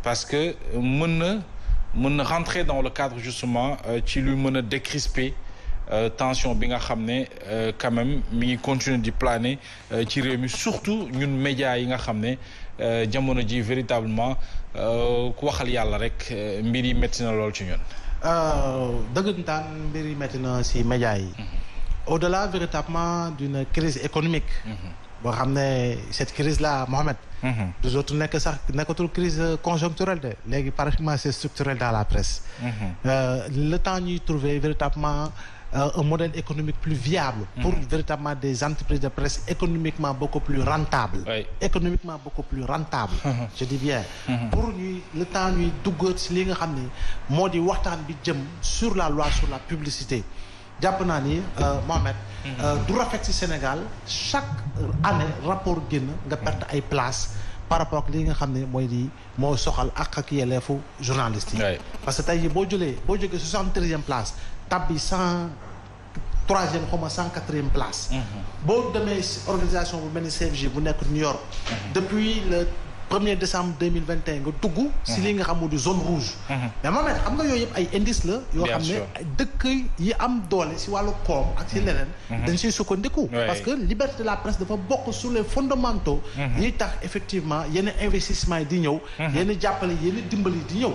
parce que mën na rentrer dans le cadre justement ci luy mën a décrisper tension bi nga xam ne quand même mi ngi continuer di planer ci réew mi surtout ñun médias yi nga xam ne jamono ji véritablement ku waxal yàlla rek mbir yi métti na lool ci ñun. dëggantaan mbir yi métti na si médias yi. au-delà véritablement d'une crise économique. boo xam ne cette crise là Mohamed. du autres nekkatul crise conjoncturelle de léegi pratiquement c'est structurel dans la presse. Le temps ñuy trouver véritablement un modèle économique plus viable. pour véritablement des entreprises de presse économiquement beaucoup plus rentables. économiquement beaucoup plus rentables. je dis bien. pour ñuy le temps ñuy dugg ci li nga xam ne moo di waxtaan bi jëm sur la loi sur la publicité. jàpp naa ni Mohamed. du rafet ci Sénégal chaque année rapport génn nga perte ay place par rapport ak li nga xam ne moo soxal ak yelleefu journaliste yi. parce que tey jii boo jógee 73e place tabbi 103e xaw ma 104e place. boo demee organisation bu mel ni CFJ bu nekk New York. depuis le 1er décembre 2021 nga dugg si li nga xam moo di zone rouge. mais Mohamed xam nga yooyu yëpp ay indice la yoo xam ne dëkk yi am doole si wàllu koom ak si leneen dañ siy sukkandiku parce que liberté de la presse dafa bokk sur les fondamentaux yi tax effectivement yenn investissement yi di ñëw yenn jàppale yenn dimbali di ñëw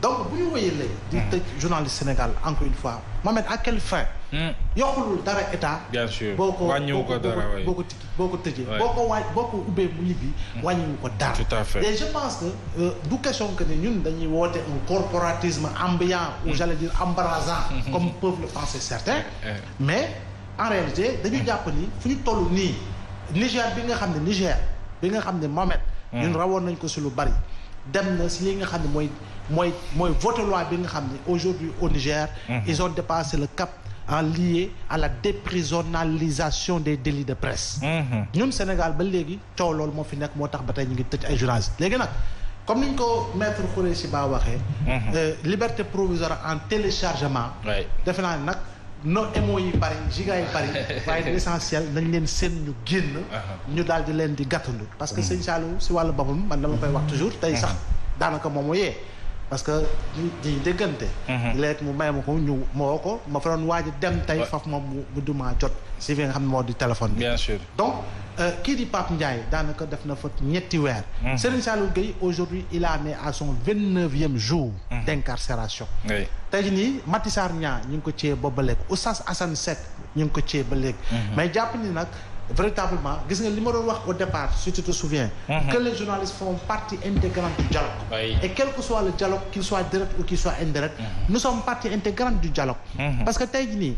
donc bu ñu wéyee léegi di tëj journaliste Sénégal encore une fois Mohamed à quelle fin yokkulul dara état. bien sûr boo ko wàññiwu ko dara boo ko tëjee boo ko ubbee mu ñibbi wàññiwu ko dara. tout à fait et je pense que du question que ne ñun dañuy woote un corporatisme ambiant ou j'allais dire embrasant comme peuvent le penser certains mais en réalité dañu jàpp ni fu ñu toll nii Niger bi nga xam ne Mohamed ñun rawoon nañ ko si lu bari dem na si li nga xam ne mooy vote loi bi nga xam ne aujourd'hui au Niger ils ont dépassé le cap en lié à la déprisonnalisation des délits de presse. ñun Sénégal ba léegi coow loolu moo fi nekk moo tax ba tey ñu ngi tëj ay journalistes léegi nag comme ni ñu ko maître Khoureyssi Ba waxee. liberté provisoire en téléchargement. defe naa ne nag no émo yi bari giga yi bari waaye l'essentiel nañ leen seen ñu génn. ñu daal di leen di gàttandu. parce que sëñ Saliou si wàllu boppam man dama koy wax toujours tey sax daanaka moom moo yee. parce que ñi déggante léegi mu may ma ko ñu moo ko ma fa doon waaj dem tey faf moom mu duma jot si fi nga xam ne moo di téléphone bi bien sûr donc kii di Pape Ndiaye daanaka def na fa ñetti weer Serigne Saliou Gueye aujourd'hui il a né à son 29e jour d'incarcération tey jii nii Maty Sarr Niang ñu ngi ko ciyee ba léegi Oustaz Assane Seck ñu ngi ko ciyee ba léegi mais jàpp ni nag véritablement gis nga li ma doon wax au départ si tu te souviens que les journalistes font partie intégrante du dialogue et quel que soit le dialogue qu'il soit direct ou qu'il soit indirect nous sommes partie intégrante du dialogue parce que tey jii nii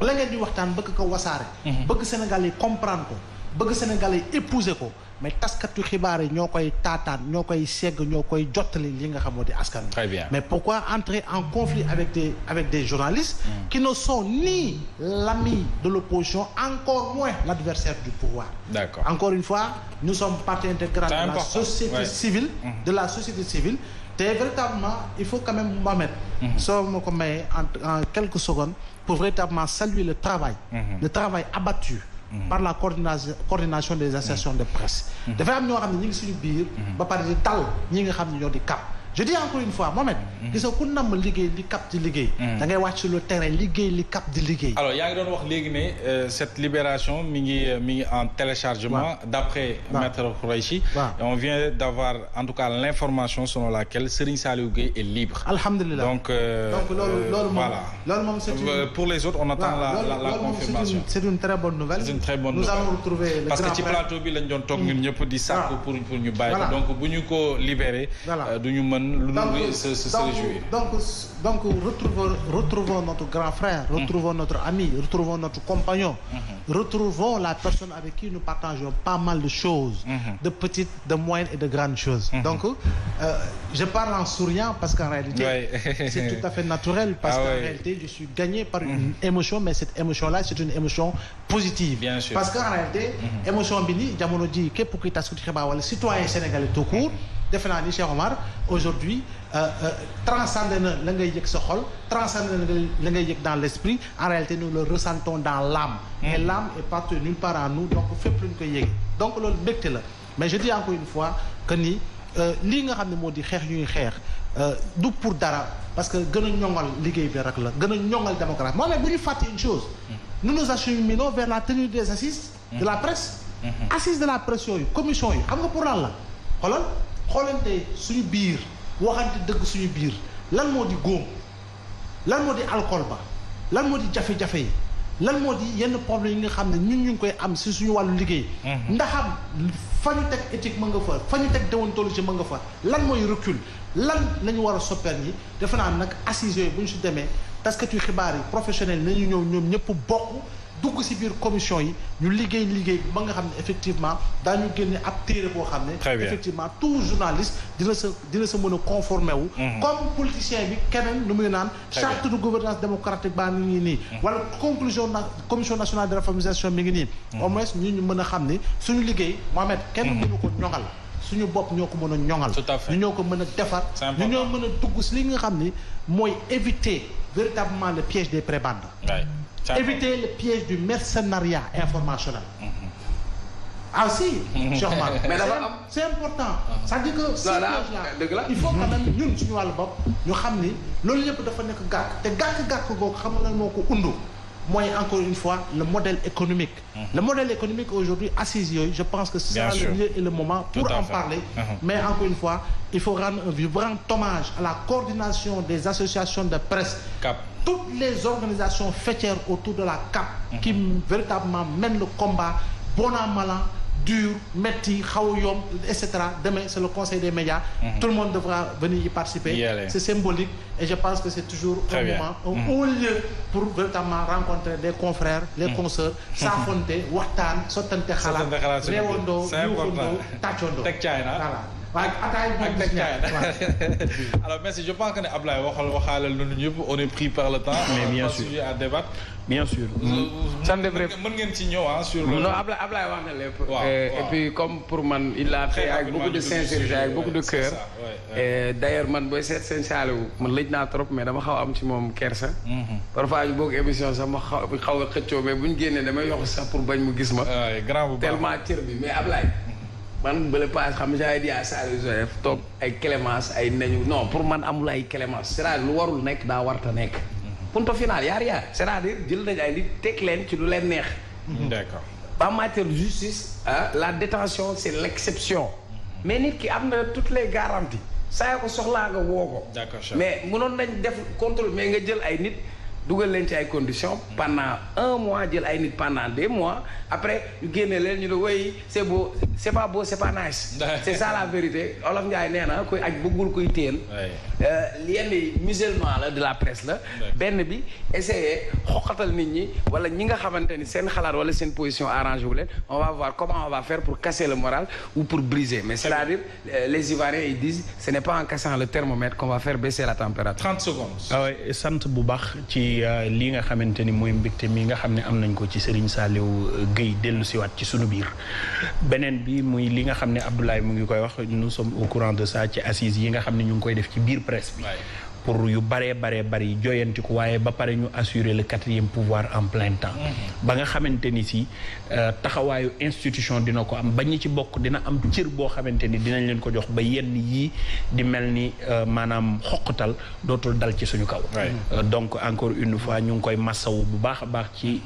la ngeen di waxtaan bëgg ko wasaare bëgg Sénégal yi comprendre ko bëgg Sénégal yi épouser ko mais taskatu xibaar yi ñoo koy taataan ñoo koy segg ñoo koy jottali li nga xamoo di askan très bien mais pourquoi entrer en conflit avec des journalistes qui ne sont ni l'ami de l'opposition encore moins l'adversaire du pouvoir. D'accord. Encore une fois nous sommes partie intégrante de la société civile te véritablement il faut quand même Mohamed soo ma ko mayee en quelques secondes pour véritablement saluer le travail abattu par la coordination des associations de presse dafay am ñoo xam ne ñi ngi suñu biir ba pare di tal ñi nga xam ne ñoo di cap je dis encore une fois Mohamed gis nga ku namm liggéey li cap di liggéey da ngay wàcc sur le terrain liggéey li cap di liggéey alors yaa ngi doon wax léegi ne cette libération mi ngi en téléchargement d'après maître Khoureyssi et on vient d'avoir en tout cas l'information selon laquelle Serigne Saliou Gueye est libre alhamdulillah donc loolu moom c'est pour les autres on attend la confirmation c'est une très bonne nouvelle c'est une très bonne nous nouvelle allons retrouver le parce que grand ci plateau bi lañ doon toog ñun ñëpp di sàkku pour ñu bàyyi ko donc bu ñu ko libérer du ñu mën lu se réjouir. Donc retrouvons notre grand frère, retrouvons notre ami, retrouvons notre compagnon, retrouvons la personne avec qui nous partageons pas mal de choses, de petites, de moyennes et de grandes choses. Donc je parle en souriant parce qu'en réalité c'est tout à fait naturel parce qu'en réalité je suis gagné par une émotion, mais cette émotion-là c'est une émotion positive. Bien sûr. Parce qu'en réalité émotion bi ni jamono ji képp kuy taskatu xibaar wala citoyen sénégalais tout court defe naa ni Cheikh Omar aujourd'hui transcende na la ngay yëg sa xol transcende na la ngay yëg dans l'esprit en réalité nous le ressentons dans l'âme et l'âme est partout nulle part en nous donc fépp lu ñu koy yëgee donc loolu mbégte la mais je dis encore une fois que ni lii nga xam ne moo di xeex ñuy xeex du pour dara parce que gën a ñoŋal liggéey bi rek la gën a ñoŋal démocratie moo ne bu ñu fàtte une chose nous nous acheminons vers la tenue des assises de la presse assises de la presse yooyu commission yi xam nga pour lan la xoolante suñu biir waxante dëgg suñu biir lan moo di góom lan moo di alcool ba lan moo di jafe-jafe yi lan moo di yenn problème yi nga xam ne ñun ñu ngi koy am si suñu wàllu liggéey ndaxam fa ñu teg éthique mën nga fa fa ñu teg déontologie mën nga fa lan mooy recul lan la ñu war a soppeer ñi defe naa nag assises yooyu bu ñu si demee taskatu xibaar yi professionnel nañu ñëw ñoom ñëpp bokk dugg si biir commission yi ñu liggéey ba nga xam ne effectivement daañu génne ab téere boo xam ne effectivement tout journaliste dina sa mën a conformé wu comme politicien bi keneen nu muy naan charte de gouvernance démocratique baa mi ngi nii wala conclusion commission nationale de réformisation mi ngi nii au moins ñu mën a xam ni suñu liggéey Mohamed kenn mënu ko ñoŋal suñu bopp ñoo ko mën a ñoŋal ñu ñoo ko mën a defar ñu ñoo mën a dugg si li nga xam ni mooy éviter véritablement le piège des prébendes éviter le piège du mercenariat informationnel. Ah si, Cheikh Omar. Mais c'est important. C'est-à-dire que ce piège-là, il faut quand même ñun suñu wàllu bopp ñu xam ni loolu yëpp dafa nekk gàkk te gàkk googu xam nga moo ko undu mooy encore une fois le modèle économique. Le modèle économique aujourd'hui assise yooyu je pense que c'est le lieu et le moment pour en parler. Mais encore une fois il faut rendre un vibrant hommage à la coordination des associations de presse. Toutes les organisations faîtières autour de la CAP qui véritablement mènent le combat bon an mal an dur metti xaw a yomb etc. Demain c'est le conseil des médias. Tout le monde devra venir y participer. C'est symbolique et je pense que c'est toujours un moment un haut lieu pour véritablement rencontrer des confrères les consoeurs s'affronter waxtaan sottante xalaat réewandoo yuuxandoo tàccandoo voilà. Alors merci, je pense que ne Ablaye waxaalal nañu ñëpp on est pris par le temps. Mais bien sûr sujet à débattre. Bien sûr. Ça devrait mën ngeen ci ñëw sur le. Non Ablaye wax na lépp. Et puis comme pour man il l'a fait avec beaucoup de sincérité avec beaucoup de cœur. D'ailleurs man booy seet seen Saliou man lëj naa trop mais dama xaw am ci moom kersa. Parfois ñu bokk émission sax ma xaw a xëccoo mais bu ñu génnee damay yokk sax pour bañ mu gis ma. grand bu baax tellement cër bi mais Ablaye. man bële paas xam nga j'avais dit à Saliou Joseph toog ay clémence ay nañu non pour man amul ay clémence c'est-à-dire lu warul nekk daa warta nekk. punto final yaa yaa c'est-à-dire jël nañu ay nit teg leen ci lu leen neex. D'accord. en matière de justice la détention c'est l'exception mais nit ki am na toutes les garanties saa ko soxlaa nga woo ko. D'accord. mais mënoon nañ def contrôle mais nga jël ay nit. dugal leen ci ay conditions pendant 1 mois jël ay nit pendant 2 mois après ñu génne leen ñu ne oui c'est beau c'est pas beau c'est pas nice. C'est ça la vérité Olof Ndiaye nee na kuy aj bëggul kuy téel. yenn musulman la de la presse la. benn bi essayer xoqatal nit ñi wala ñi nga xamante ni seen xalaat wala seen position arrangé wu leen on va voir comment on va faire pour casser le moral ou pour briser mais c'est-à-dire les Ivoiriens ils disent ce n'est pas en cassant le thermomètre qu'on va faire baisser la température. 30 secondes. waaw sant bu baax ci lii nga xamante ni mooy mbégte mi nga xam ne am nañ ko ci Serigne Saliou Gueye dellu siwaat ci sunu biir beneen bi muy li nga xam ne Abdoulaye mu ngi koy wax nous sommes au courant de ça ci assises yi nga xam ne ñu ngi koy def ci biir presse bi pour yu bari joyanti ko waaye ba pare ñu assurer le 4e pouvoir en plein temps ba nga xamante ni si taxawaayu institution dina ko am ba ñi ci bokk dina am cër boo xamante ni dinañ leen ko jox ba yenn yii di mel ni maanaam xoqatal dootul dal ci suñu kaw donc encore une fois ñu ngi koy massawu bu baax a baax ci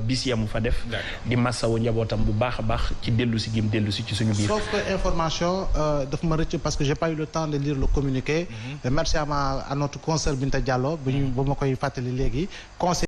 bis yamu fa def di massawu njabootam bu baax a baax ci dellu si gim dellu si ci suñu biir sauf que information daf ma rëcc parce que j'ai pas eu le temps de lire le communiqué merci à notre conseil Binta Diallo bu ma koy fàttali léegi conseil